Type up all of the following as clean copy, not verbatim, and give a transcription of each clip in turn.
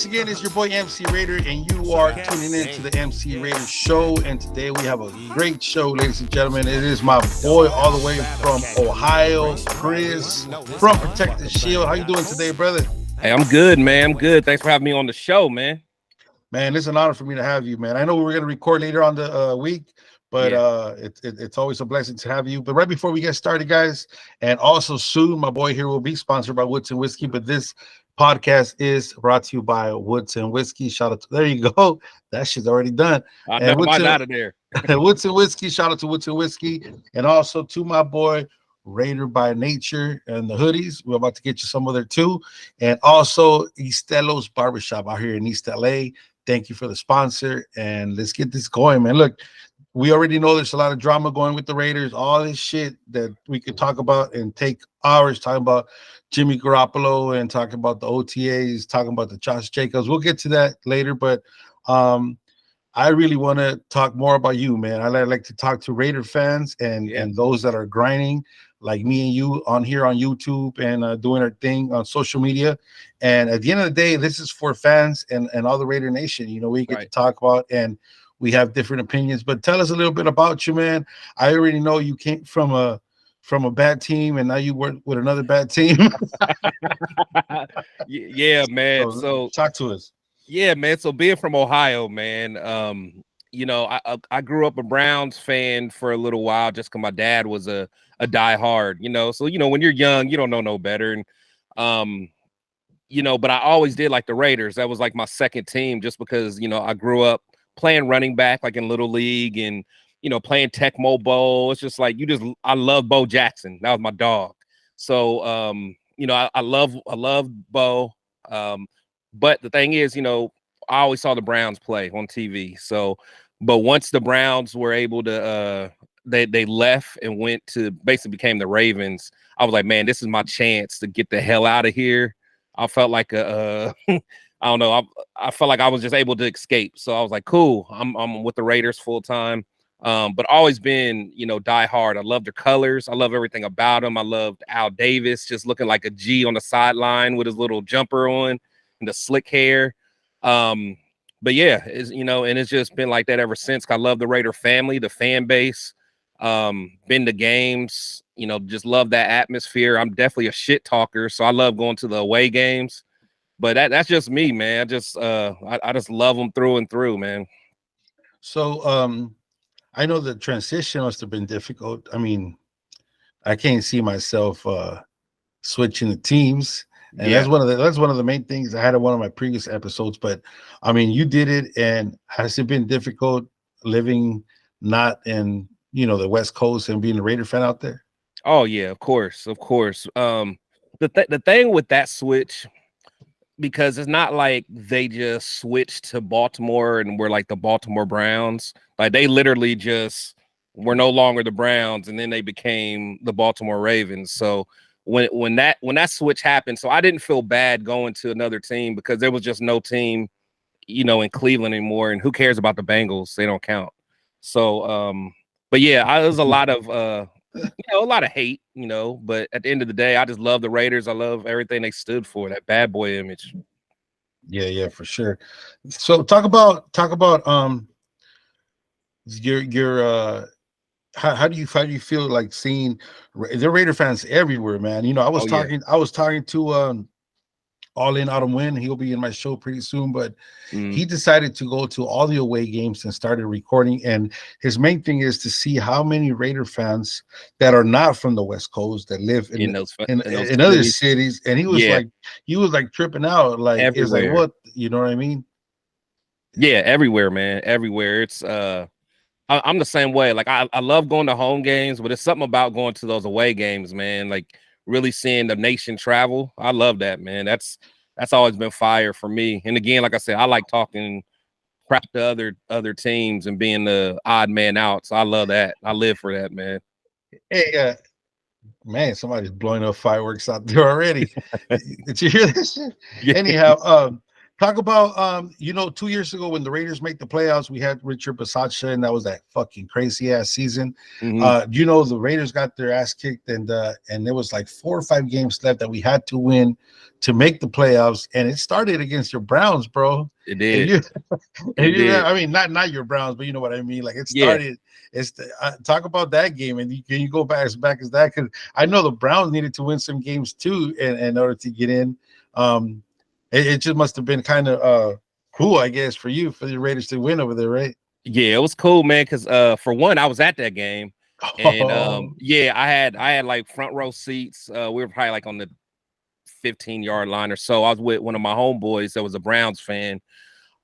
once again, it's your boy MC Raider, and you are tuning in to the MC Raider Show. And today we have a great show, ladies and gentlemen. It is my boy all the way from Ohio, Chris from Protected Shield. How you doing today, brother? Hey, I'm good, man. I'm good. Thanks for having me on the show, man. Man, it's an honor for me to have you, man. I know we were going to record later on the week, but it's always a blessing to have you. But right before we get started, guys, and also soon, my boy here will be sponsored by Woods and Whiskey, but this podcast is brought to you by Woods and Whiskey. Shout out to, there you go. That shit's already done. I know mine out of there. Woods and Whiskey. Shout out to Woods and Whiskey. And also to my boy Raider by Nature and the hoodies. We're about to get you some of there too. And also Estelo's Barbershop out here in East LA. Thank you for the sponsor. And let's get this going, man. Look, we already know there's a lot of drama going with the Raiders, all this shit that we could talk about and take hours talking about Jimmy Garoppolo and talking about the OTAs, talking about the Josh Jacobs. We'll get to that later, but I really want to talk more about you, man. I like to talk to Raider fans and those that are grinding like me and you on here on YouTube and doing our thing on social media. And at the end of the day, this is for fans and all the Raider Nation. You know, we get to talk about and we have different opinions, but tell us a little bit about you, man. I already know you came from a bad team and now you work with another bad team. Yeah, man. So talk to us. Yeah, man. So being from Ohio, man, you know, I grew up a Browns fan for a little while just because my dad was a diehard, you know. So, you know, when you're young, you don't know no better. And you know, but I always did like the Raiders. That was like my second team just because, you know, I grew up playing running back like in Little League and, you know, playing Tecmo Bowl. It's just like I love Bo Jackson. That was my dog. So you know, I love Bo. But the thing is, you know, I always saw the Browns play on TV. So, but once the Browns were able to they left and went to basically became the Ravens, I was like, man, this is my chance to get the hell out of here. I felt like I don't know. I felt like I was just able to escape. So I was like, cool, I'm with the Raiders full time. But always been, you know, die hard. I love their colors. I love everything about them. I loved Al Davis just looking like a G on the sideline with his little jumper on and the slick hair. But yeah, it's, you know, and it's just been like that ever since. I love the Raider family, the fan base, been to games, you know, just love that atmosphere. I'm definitely a shit talker. So I love going to the away games. But that's just me, man. I just love them through and through, man. So I know the transition must have been difficult. I mean, I can't see myself switching the teams, and that's one of the main things I had in one of my previous episodes. But I mean, you did it, and has it been difficult living not in, you know, the West Coast and being a Raider fan out there? Oh yeah, of course. The thing with that switch, because it's not like they just switched to Baltimore and we're like the Baltimore Browns. Like they literally just were no longer the Browns and then they became the Baltimore Ravens. So when that switch happened, so I didn't feel bad going to another team because there was just no team, you know, in Cleveland anymore. And who cares about the Bengals? They don't count. So but yeah, there's a lot of you know, a lot of hate, you know, but at the end of the day, I just love the Raiders. I love everything they stood for, that bad boy image. Yeah, for sure. So talk about your how do you feel like seeing the Raider fans everywhere, man? You know, I was talking to All In Autumn Win. He'll be in my show pretty soon, but he decided to go to all the away games and started recording. And his main thing is to see how many Raider fans that are not from the West Coast that live in other cities. And he was like tripping out, like everywhere. It's like, what, you know what I mean? Yeah, everywhere, man, everywhere. It's I'm the same way. Like I love going to home games, but it's something about going to those away games, man. Like really seeing the nation travel. I love that, man. That's always been fire for me. And again, like I said, I like talking crap to other teams and being the odd man out. So I love that. I live for that, man. Hey, man, somebody's blowing up fireworks out there already. Did you hear this shit? Yeah. Anyhow, Talk about 2 years ago when the Raiders made the playoffs, we had Richard Bisaccia, and that was that fucking crazy ass season. Mhm. The Raiders got their ass kicked, and there was like 4 or 5 games left that we had to win to make the playoffs, and it started against your Browns, bro. It And did. you, It did. I mean, not your Browns, but you know what I mean. Like it Yeah. started. Talk about that game, and can you go back as that? Because I know the Browns needed to win some games too, in order to get in. It just must have been kind of cool, I guess, for the Raiders to win over there, right? Yeah, it was cool, man. Because for one, I was at that game, and yeah, I had like front row seats. We were probably like on the 15-yard line or so. I was with one of my homeboys that was a Browns fan.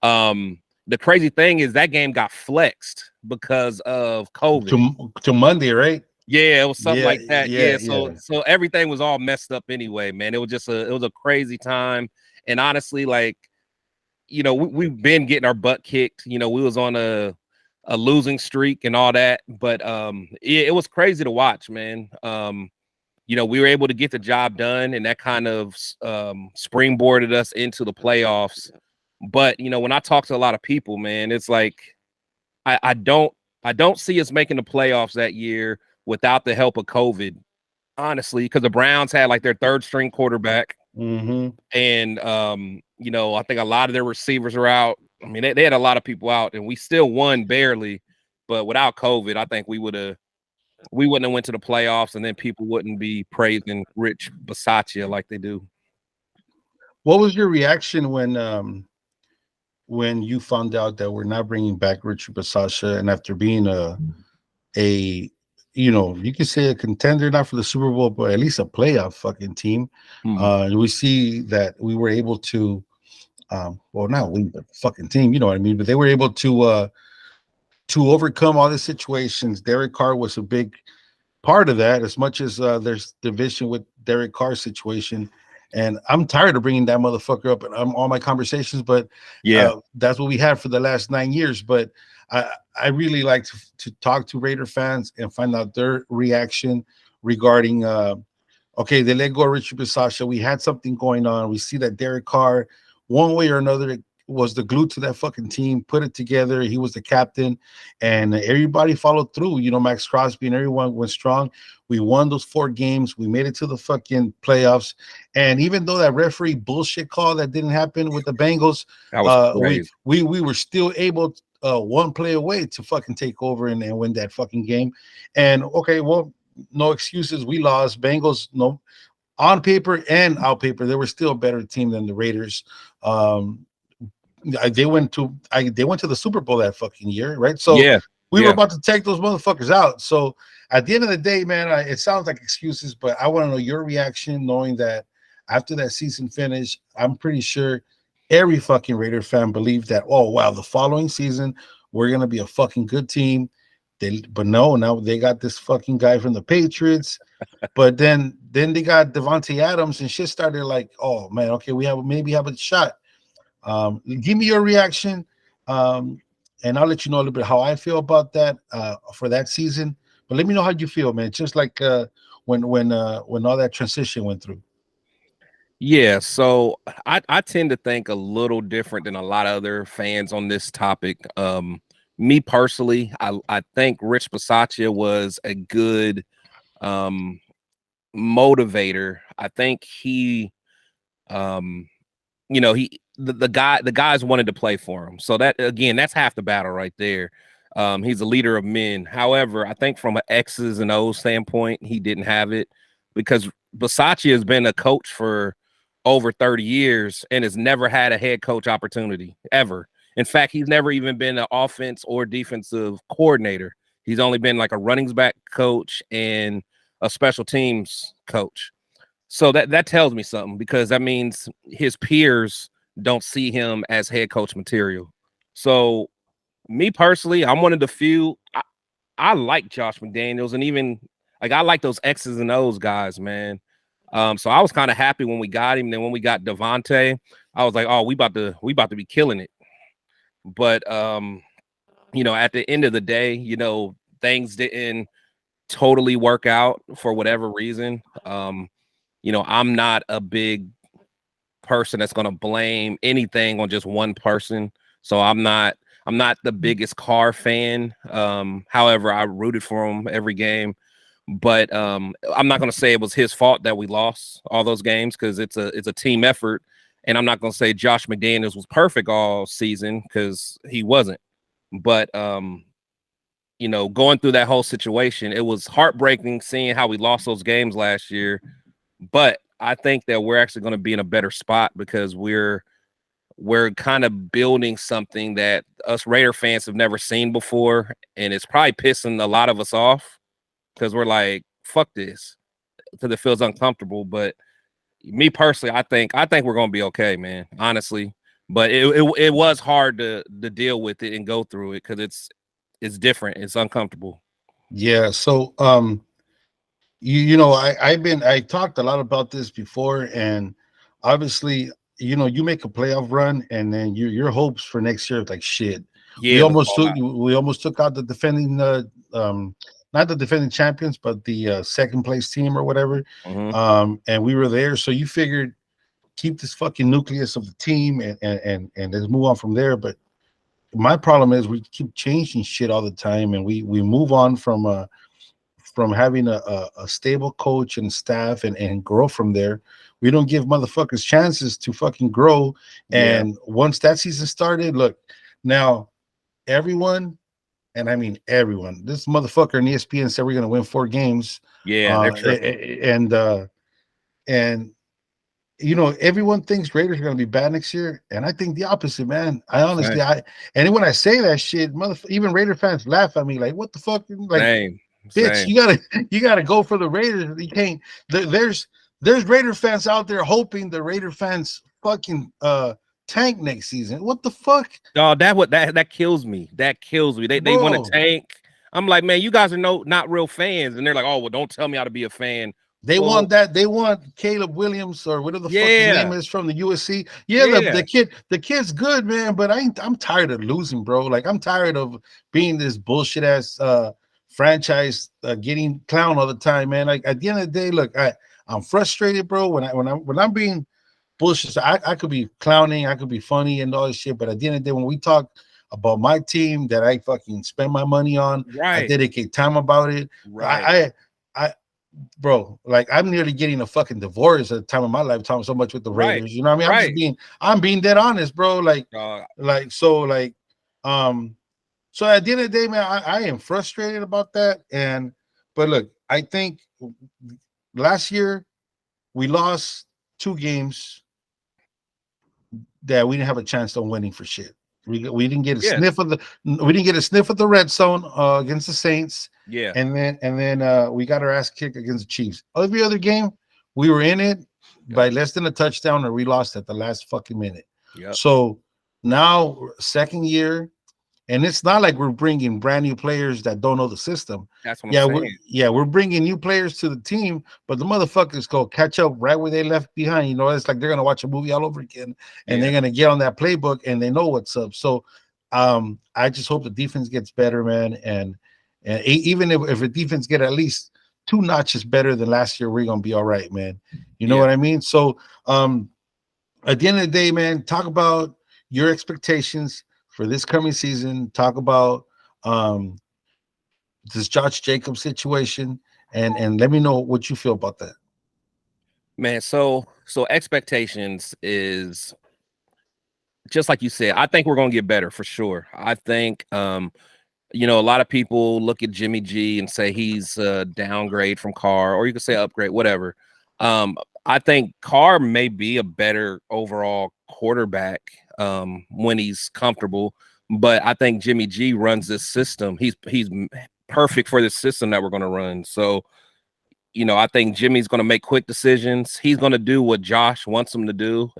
The crazy thing is that game got flexed because of COVID. to Monday, right? Yeah, it was something Yeah, like that. yeah, Yeah, yeah. so everything was all messed up anyway, man. It was just it was a crazy time. And honestly, like, we've been getting our butt kicked. We was on a losing streak and all that, but it was crazy to watch, man. We were able to get the job done, and that kind of springboarded us into the playoffs. But when I talk to a lot of people, man, it's like I don't see us making the playoffs that year without the help of COVID, honestly, because the Browns had like their third string quarterback. Mm-hmm. And I think a lot of their receivers are out. I mean, they had a lot of people out, and we still won barely. But without COVID, I think we wouldn't have went to the playoffs, and then people wouldn't be praising Rich Bisaccia like they do. What was your reaction when you found out that we're not bringing back Richard Bisaccia, and after being a you could say a contender, not for the Super Bowl, but at least a playoff fucking team. We see that we were able to, well, not we, the fucking team, you know what I mean, but they were able to overcome all the situations. Derek Carr was a big part of that, as much as there's division with Derek Carr's situation. And I'm tired of bringing that motherfucker up in all my conversations, but that's what we had for the last 9 years. But I really like to talk to Raider fans and find out their reaction regarding, okay, they let go of Richard Bisaccia. We had something going on. We see that Derek Carr, one way or another, was the glue to that fucking team, put it together. He was the captain, and everybody followed through. Max Crosby and everyone went strong. We won those 4 games. We made it to the fucking playoffs. And even though that referee bullshit call that didn't happen with the Bengals, that was crazy. we were still able, one play away, to fucking take over and win that fucking game. And okay, well, no excuses. We lost. Bengals, no, on paper and out paper, they were still a better team than the Raiders. They went to the Super Bowl that fucking year, right? So we were about to take those motherfuckers out. So at the end of the day, man, it sounds like excuses, but I want to know your reaction, knowing that after that season finished, I'm pretty sure every fucking Raider fan believed that, oh wow, the following season we're gonna be a fucking good team. But no, now they got this fucking guy from the Patriots. But then they got Devontae Adams, and shit started like, oh man, okay, we maybe have a shot. Give me your reaction, and I'll let you know a little bit how I feel about that for that season. But let me know how you feel, man. Just like when all that transition went through. Yeah, so I tend to think a little different than a lot of other fans on this topic. Me personally, I think Rich Bisaccia was a good motivator. I think he the guys wanted to play for him. So that, again, that's half the battle right there. He's a leader of men. However, I think from an X's and O's standpoint, he didn't have it, because Bisaccia has been a coach for over 30 years and has never had a head coach opportunity ever. In fact, he's never even been an offense or defensive coordinator. He's only been like a running back coach and a special teams coach. So that tells me something, because that means his peers don't see him as head coach material. So me personally, I'm one of the few. I like Josh McDaniels, and even like I like those X's and O's guys, man. So I was kind of happy when we got him. Then when we got Devontae, I was like, oh, we about to be killing it. But at the end of the day, things didn't totally work out for whatever reason. I'm not a big person that's gonna blame anything on just one person. So I'm not the biggest Carr fan. However, I rooted for him every game. But I'm not gonna say it was his fault that we lost all those games because it's a team effort. And I'm not gonna say Josh McDaniels was perfect all season because he wasn't. But you know, going through that whole situation, it was heartbreaking seeing how we lost those games last year. But I think that we're actually going to be in a better spot because we're kind of building something that us Raider fans have never seen before, and it's probably pissing a lot of us off because we're like, fuck this, because it feels uncomfortable. But me personally, I think we're going to be okay, man, honestly. But it was hard to deal with it and go through it because it's different. It's uncomfortable. Yeah. So you know, I talked a lot about this before, and obviously, you know, you make a playoff run, and then your hopes for next year is like shit. Yeah, it was all out. We almost took out the defending not the defending champions, but the second place team or whatever. Mhm. And we were there, so you figured keep this fucking nucleus of the team and let's move on from there. But my problem is we keep changing shit all the time, and we move on from having a stable coach and staff and grow from there. We don't give motherfuckers chances to fucking grow. Yeah. And once that season started, look, now everyone, and I mean everyone, this motherfucker in ESPN said we're gonna win 4 games. Yeah, they're tripping. And you know, everyone thinks Raiders are gonna be bad next year, and I think the opposite, man. I honestly, Same. and when I say that shit, even Raider fans laugh at me like, "What the fuck?" Like, Same. bitch, Same. you gotta go for the Raiders. You can't. There's Raider fans out there hoping the Raider fans fucking tank next season. What the fuck, Oh, that kills me. That kills me. They want to bro? tank. I'm like, man, you guys are not real fans, and they're like, oh well, don't tell me how to be a fan. They Well, want that. They want Caleb Williams or whatever the fuck his name yeah, is from the USC. Yeah, yeah, the kid's good, man. But I'm tired of losing, bro. Like I'm tired of being this bullshit ass franchise getting clown all the time, man. Like at the end of the day, look, I'm frustrated, bro. When I'm being bullshit, so I could be clowning, I could be funny and all this shit. But at the end of the day, when we talk about my team that I fucking spend my money on, I right, dedicate time about it. right, I bro, like I'm nearly getting a fucking divorce at the time of my lifetime so much with the right, Raiders. You know what I mean? right. I'm being dead honest, bro. Uh, Like um so at the end of the day, man, I am frustrated about that. But look, I think last year we lost 2 games that we didn't have a chance on winning for shit. We didn't get a yeah, sniff of the red zone against the Saints, yeah, and then we got our ass kicked against the Chiefs. Every other game, we were in it yep, by less than a touchdown, or we lost at the last fucking minute. yep. So now, second year, and it's not like we're bringing brand new players that don't know the system. That's what I'm saying. We're bringing new players to the team, but the motherfuckers go catch up right where they left behind. You know, it's like they're gonna watch a movie all over again, and Yeah, they're gonna get on that playbook, and they know what's up. So, I just hope the defense gets better, man, and even if the defense get at least 2 notches better than last year, we're gonna be all right, man. You know yeah. what I mean? So, at the end of the day, man, talk about your expectations for this coming season. Talk about um, this Josh Jacobs situation, and let me know what you feel about that. Man, so expectations is just like you said. I think we're gonna get better for sure. I think you know, a lot of people look at Jimmy G and say he's a downgrade from Carr, or you could say upgrade, whatever. I think Carr may be a better overall quarterback when he's comfortable, but I think Jimmy G runs this system. He's perfect for this system that we're going to run. So, you know, I think Jimmy's going to make quick decisions. He's going to do what Josh wants him to do,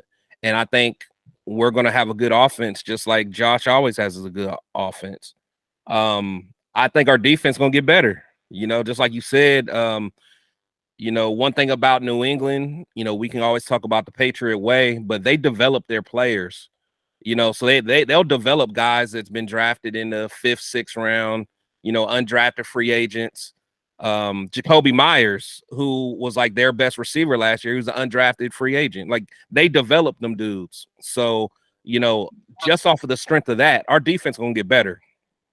and I think we're going to have a good offense, just like Josh always has a good offense. I think our defense gonna get better. You know, just like you said. You know, one thing about New England, you know, we can always talk about the Patriot way, but they develop their players. You know, so they'll develop guys that's been drafted in the 5th, 6th round. You know, undrafted free agents. Jacoby Myers, who was like their best receiver last year. He was an undrafted free agent. Like they developed them dudes. So, you know, just off of the strength of that, our defense gonna get better.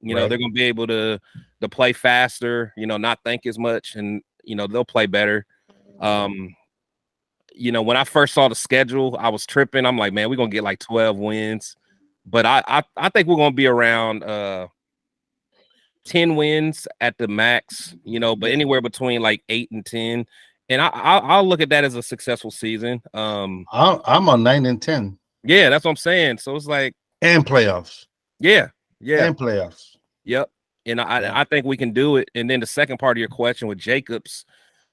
You know, they're gonna be able to play faster, you know, not think as much, and you know, they'll play better. You know, when I first saw the schedule, I was tripping. I'm like, man, we're gonna get like 12 wins. But I think we're gonna be around 10 wins at the max, you know, but anywhere between like 8 and 10. And I'll look at that as a successful season. I'm on 9 and 10. Yeah, that's what I'm saying. So it's like and playoffs. Yeah. And playoffs. Yep. And I think we can do it. And then the second part of your question with Jacobs,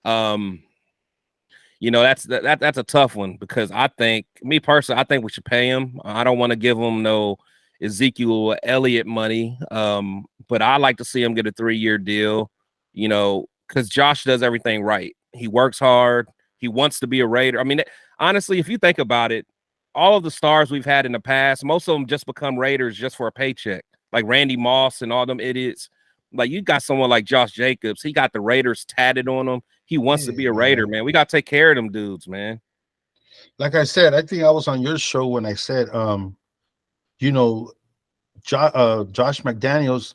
you know, that's a tough one because I think, me personally, I think we should pay him. I don't want to give him no Ezekiel Elliott money. But I like to see him get a 3-year deal, you know, because Josh does everything right. He works hard. He wants to be a Raider. I mean, honestly, if you think about it, all of the stars we've had in the past, most of them just become Raiders just for a paycheck, like Randy Moss and all them idiots. Like you got someone like Josh Jacobs. He got the Raiders tatted on him. He wants to be a Raider, man. We got to take care of them dudes, man. Like I said, I think I was on your show when I said, you know, Josh McDaniels,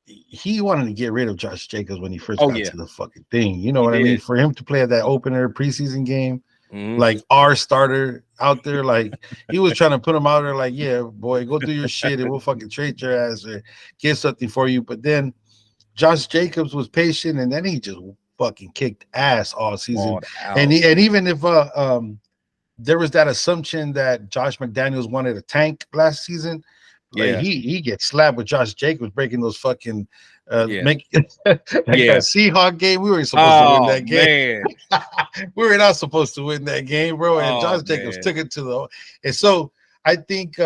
he wanted to get rid of Josh Jacobs when he first got to the fucking thing. You know what I mean? For him to play at that opener preseason game, like our starter out there, like he was trying to put him out there, like, yeah, boy, go do your shit and we'll fucking trade your ass or get something for you. But then Josh Jacobs was patient and then he just fucking kicked ass all season. And even if there was that assumption that Josh McDaniels wanted a tank last season, like he gets slapped with Josh Jacobs breaking those fucking make that Seahawk game. We were supposed to win that game. We were not supposed to win that game, bro. And Josh Jacobs took it to the and so I think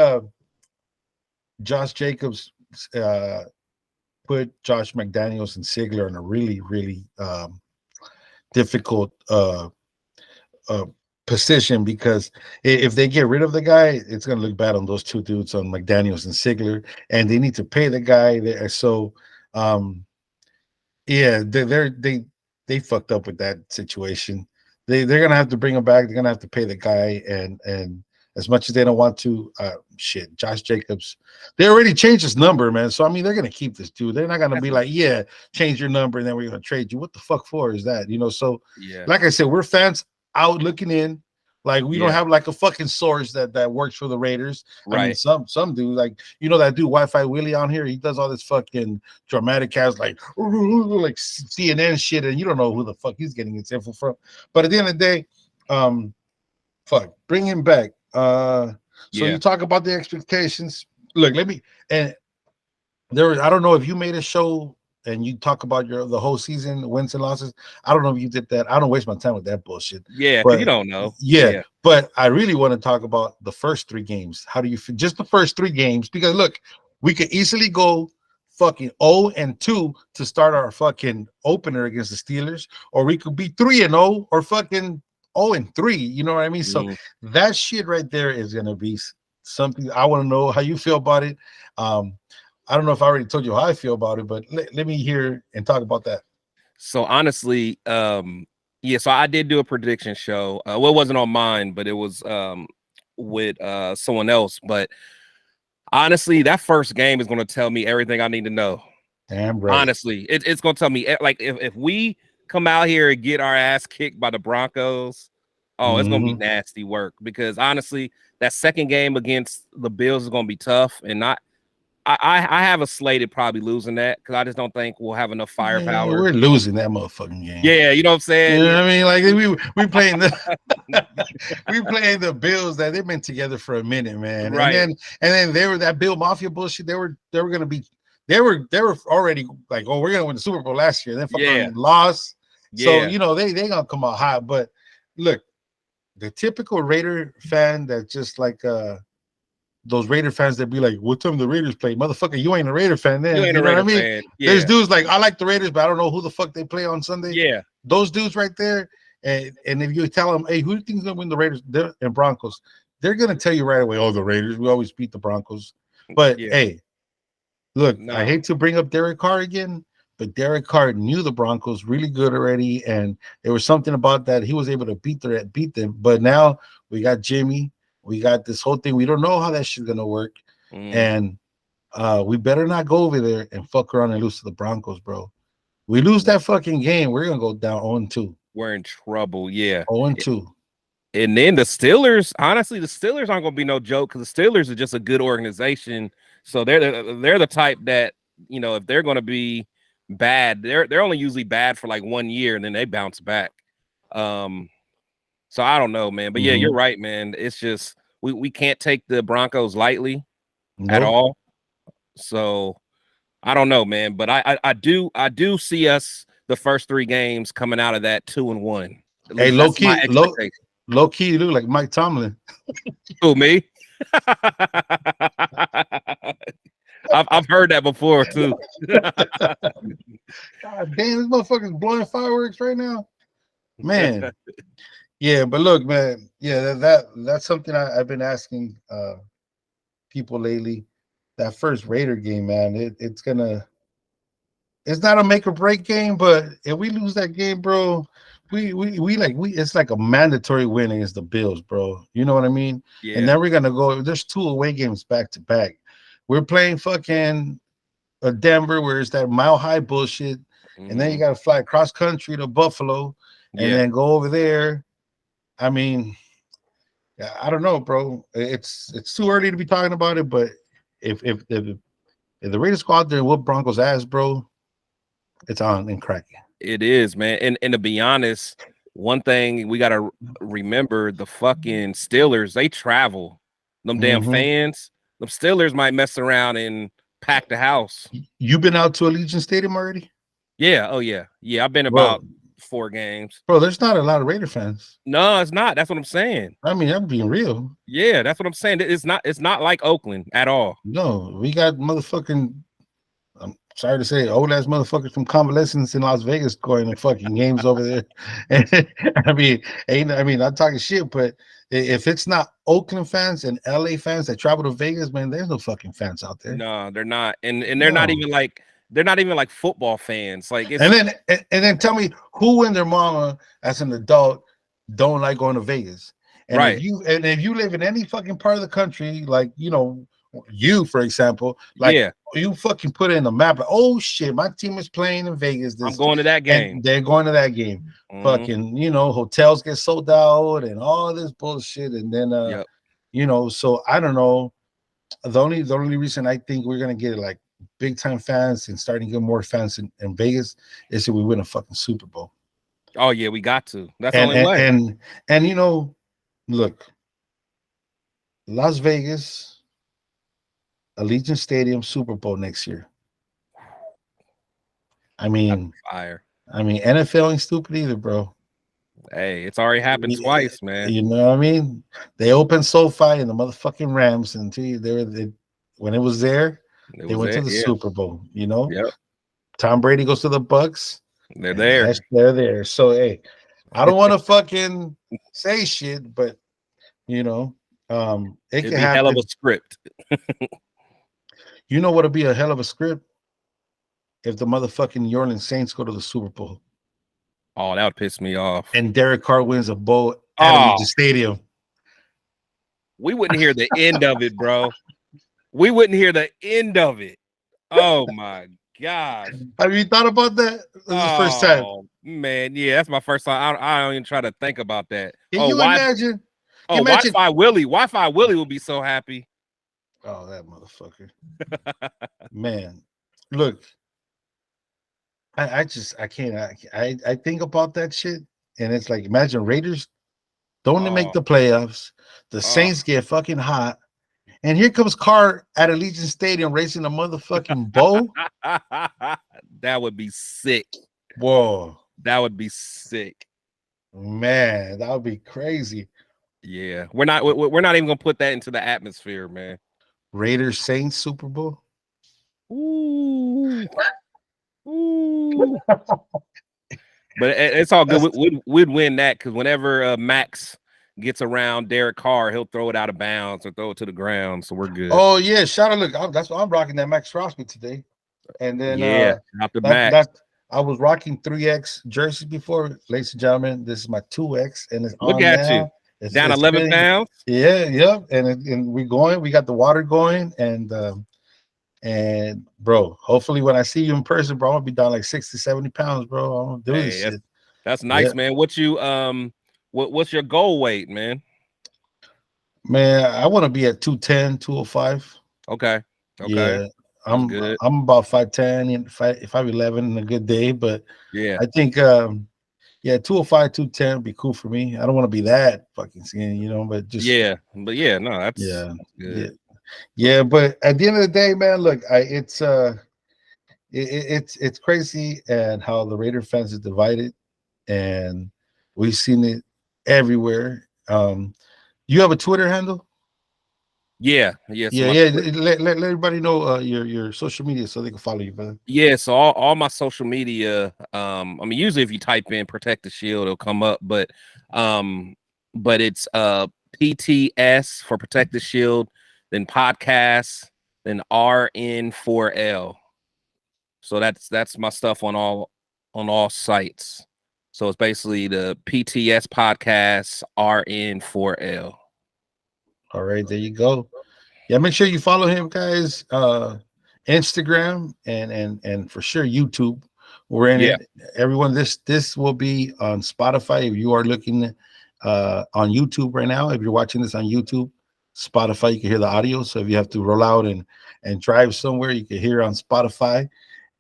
Josh Jacobs put Josh McDaniels and Sigler in a really, really difficult position because if they get rid of the guy, it's going to look bad on those two dudes, on McDaniels and Sigler, and they need to pay the guy there. So, they fucked up with that situation. They're going to have to bring him back. They're going to have to pay the guy, and as much as they don't want to, Josh Jacobs, they already changed his number, man. So I mean, they're going to keep this dude. They're not going to be like, yeah, change your number and then we're going to trade you. What the fuck for is that? You know. So, like I said, we're fans out looking in, like we don't have like a fucking source that works for the Raiders. I mean, some dude, like, you know, that dude Wi-Fi Willie on here, he does all this fucking dramatic cast like CNN shit, and you don't know who the fuck he's getting his info from. But at the end of the day, bring him back. So you talk about the expectations. Look, I don't know if you made a show and you talk about the whole season, wins and losses. I don't know if you did that. I don't waste my time with that bullshit. Yeah, but you don't know. Yeah, but I really want to talk about the first 3 games. How do you feel? Just the first 3 games, because look, we could easily go fucking 0-2 to start our fucking opener against the Steelers, or we could be 3-0 or fucking 0-3. You know what I mean? So that shit right there is gonna be something. I want to know how you feel about it. I don't know if I already told you how I feel about it, but let me hear and talk about that. So honestly, so I did do a prediction show. Well, it wasn't on mine, but it was with someone else. But honestly, that first game is going to tell me everything I need to know. Damn right. Honestly, it's going to tell me, like, if we come out here and get our ass kicked by the Broncos, it's going to be nasty work. Because honestly, that second game against the Bills is going to be tough, and I have a slated probably losing that because I just don't think we'll have enough firepower. We're losing that motherfucking game. Yeah, you know what I'm saying? You know what I mean? Like we playing the Bills that they've been together for a minute, man. Right. And then they were that Bill Mafia bullshit. They were already like, oh, we're gonna win the Super Bowl last year. Then fucking lost. So you know they gonna come out hot. But look, the typical Raider fan that just like those Raider fans that be like, what time the Raiders play? Motherfucker, you ain't a Raider fan then. You know what I mean? Fan. Yeah. There's dudes like, I like the Raiders, but I don't know who the fuck they play on Sunday. Yeah. Those dudes right there. And if you tell them, hey, who do you think is going to win the Raiders and Broncos? They're going to tell you right away, oh, the Raiders. We always beat the Broncos. But, hey, look, I hate to bring up Derek Carr again, but Derek Carr knew the Broncos really good already, and there was something about that he was able to beat them. But now we got Jimmy, we got this whole thing. We don't know how that shit's gonna work, and we better not go over there and fuck around and lose to the Broncos, bro. We lose that fucking game, we're gonna go down 0-2. We're in trouble, yeah. 0-2. And then the Steelers, honestly, the Steelers aren't gonna be no joke because the Steelers are just a good organization. So they're the type that, you know, if they're gonna be bad, they're only usually bad for like 1 year and then they bounce back. So I don't know, man. But yeah, you're right, man. It's just we can't take the Broncos lightly at all. So I don't know, man. But I do see us the first 3 games coming out of that 2-1. Hey, low key, you look like Mike Tomlin. Who, me? I've heard that before too. God damn, this motherfucker's blowing fireworks right now, man. Yeah, but look, man. Yeah, that's something I've been asking people lately. That first Raider game, man. It's not a make or break game, but if we lose that game, bro, it's like a mandatory win against the Bills, bro. You know what I mean? Yeah. And then we're gonna go. There's 2 away games back to back. We're playing fucking Denver, where it's that mile high bullshit, and then you got to fly cross country to Buffalo, and then go over there. I mean, I don't know, bro. It's too early to be talking about it, but if the Raiders go out there and whoop Broncos ass, bro, it's on and cracking. It is, man. And to be honest, one thing we gotta remember: the fucking Steelers, they travel. Them damn fans. The Steelers might mess around and pack the house. You been out to Allegiant Stadium already? Yeah. Oh yeah. Yeah. I've been about 4 games. Bro, there's not a lot of Raider fans. No, it's not. That's what I'm saying. I mean, I'm being real. Yeah, that's what I'm saying. It's not like Oakland at all. No, we got motherfucking, I'm sorry to say, old ass motherfuckers from convalescence in Las Vegas going to fucking games over there. And I mean, I'm talking shit, but if it's not Oakland fans and LA fans that travel to Vegas, man, there's no fucking fans out there. No, they're not. And they're not even like football fans. Like and then tell me who and their mama as an adult don't like going to Vegas. And right. if you live in any fucking part of the country, like, you know, you, for example, like you fucking put it in the map, like, oh shit, my team is playing in Vegas. I'm going to that game. They're going to that game. Fucking, you know, hotels get sold out and all this bullshit. And then you know, so I don't know. The only reason I think we're gonna get like big time fans and starting to get more fans in Vegas is if we win a fucking Super Bowl. Oh yeah, we got to. That's the only way. And you know, look, Las Vegas, Allegiant Stadium, Super Bowl next year. I mean, fire. I mean, NFL ain't stupid either, bro. Hey, it's already happened twice, man. You know what I mean? They opened SoFi and the motherfucking Rams, and when it was there, they went to the Super Bowl. You know, Tom Brady goes to the Bucks. They're there. They're there. So hey, I don't want to fucking say shit, but you know, it can happen. Hell of a script. You know what'll be a hell of a script? If the motherfucking New Orleans Saints go to the Super Bowl. Oh, that would piss me off. And Derek Carr wins a bowl at the stadium. We wouldn't hear the end of it, bro. We wouldn't hear the end of it. Oh my gosh. Have you thought about that? This is first time. Man, yeah, that's my first time. I don't even try to think about that. Can you imagine? Wi-Fi Willie. Wi-Fi Willie will be so happy. Oh, that motherfucker. Man, look. I can't. I think about that shit, and it's like, imagine Raiders don't make the playoffs. The Saints get fucking hot, and here comes Carr at Allegiant Stadium racing a motherfucking bow. That would be sick. Whoa, that would be sick. Man, that would be crazy. Yeah, we're not even gonna put that into the atmosphere, man. Raiders Saints Super Bowl. Ooh. Ooh. But it's all good. We'd win that because whenever Max gets around Derek Carr, he'll throw it out of bounds or throw it to the ground. So we're good. Oh yeah, shout out! Look, that's why I'm rocking that Max Crosby today. And then Yeah, out the that back. that I was rocking 3X jerseys before, ladies and gentlemen. This is my 2X, and it's Look on at you. now. Down It's 11 fitting. pounds. Yeah, yeah. And we going. We got the water going, and bro, hopefully when I see you in person, bro, I'm gonna be down like 60, 70 pounds, bro. I'm gonna do this Hey, shit. that's Yeah, nice, man. What you what's your goal weight, man? man. I want to be at 210, 205. Okay. Okay. Yeah, That's good. I'm about 5'10 and 5'11 in a good day, but Yeah. I think yeah, 205, 210 would be cool for me. I don't want to be that fucking skinny, but just Yeah. But yeah, no, that's yeah, good. yeah, yeah. But at the end of the day, man, look, it's crazy and how the Raider fans is divided, and we've seen it everywhere. You have a Twitter handle? Yeah. Yeah. So Yeah, my yeah. Let everybody know your social media so they can follow you, brother. yeah, so all my social media, I mean, usually if you type in Protect the Shield, it'll come up, um, but it's PTS for Protect the Shield, then podcast, then RN4L. So that's my stuff on all sites. So it's basically the PTS podcast RN4L. All right, there you go. Yeah, make sure you follow him, guys. Instagram and for sure YouTube. We're in Yeah. it. Everyone, this will be on Spotify. If you are looking on YouTube right now, if you're watching this on YouTube, Spotify, you can hear the audio. So if you have to roll out and drive somewhere, you can hear on Spotify.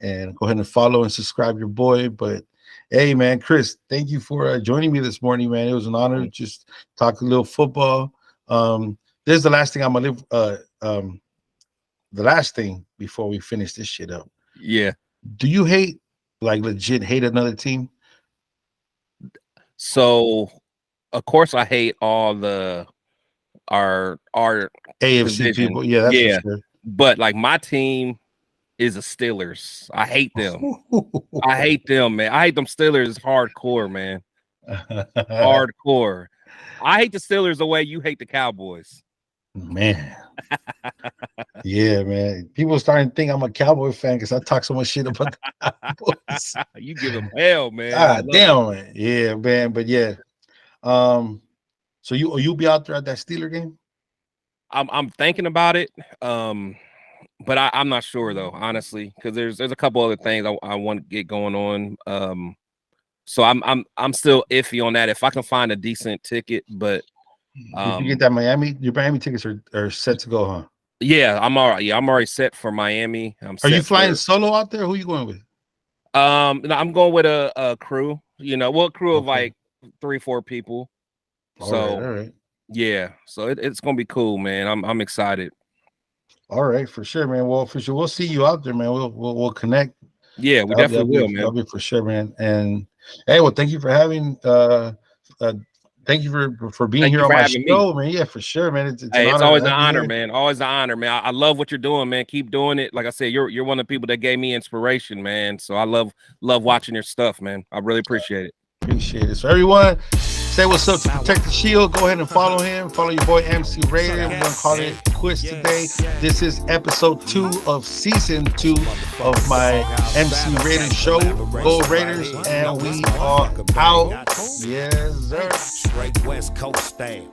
And go ahead and follow and subscribe your boy. But hey, man, Chris, thank you for joining me this morning, man. It was an honor to just talk a little football. This is the last thing I'm gonna live. The last thing before we finish this shit up. Yeah. Do you hate, like, legit hate another team? So of course I hate all the our AFC division. people? Yeah, that's Yeah. for sure. But like my team is the Steelers. I hate them. I hate them, man. I hate them Steelers hardcore, man. Hardcore. I hate the Steelers the way you hate the Cowboys. Man. Yeah, man. People starting to think I'm a Cowboy fan because I talk so much shit about the Cowboys. You give them hell, man. God damn, man. Yeah, man. But yeah. So you'll be out there at that Steeler game? I'm thinking about it. But I'm not sure though, honestly, because there's a couple other things I want to get going on. So I'm still iffy on that. If I can find a decent ticket, but Did you get that Miami? Your Miami tickets are set to go, huh? Yeah, I'm all right. Yeah, I'm already set for Miami. Are you flying solo out there? Who are you going with? No, I'm going with a crew. Crew of like 3-4 people. All right. Yeah, so it's gonna be cool, man. I'm excited. All right, for sure, man. Well, for sure, we'll see you out there, man. We'll connect. Yeah, we definitely will, man. That'll be for sure, man. And hey, well, thank you for having thank you for being here on my show, man. Yeah, for sure, man. It's always an honor, man. Always an honor, man. I love what you're doing, man. Keep doing it. Like I said, you're one of the people that gave me inspiration, man. So I love watching your stuff, man. I really appreciate it. Appreciate it. So everyone, say what's up to Protect the Shield. Go ahead and follow him. Follow your boy MC Raider. We're gonna call it quits today. This is episode 2 of season 2 of my MC Raider Show. Go Raiders, and we are out. Yes, sir. Straight West Coast stand.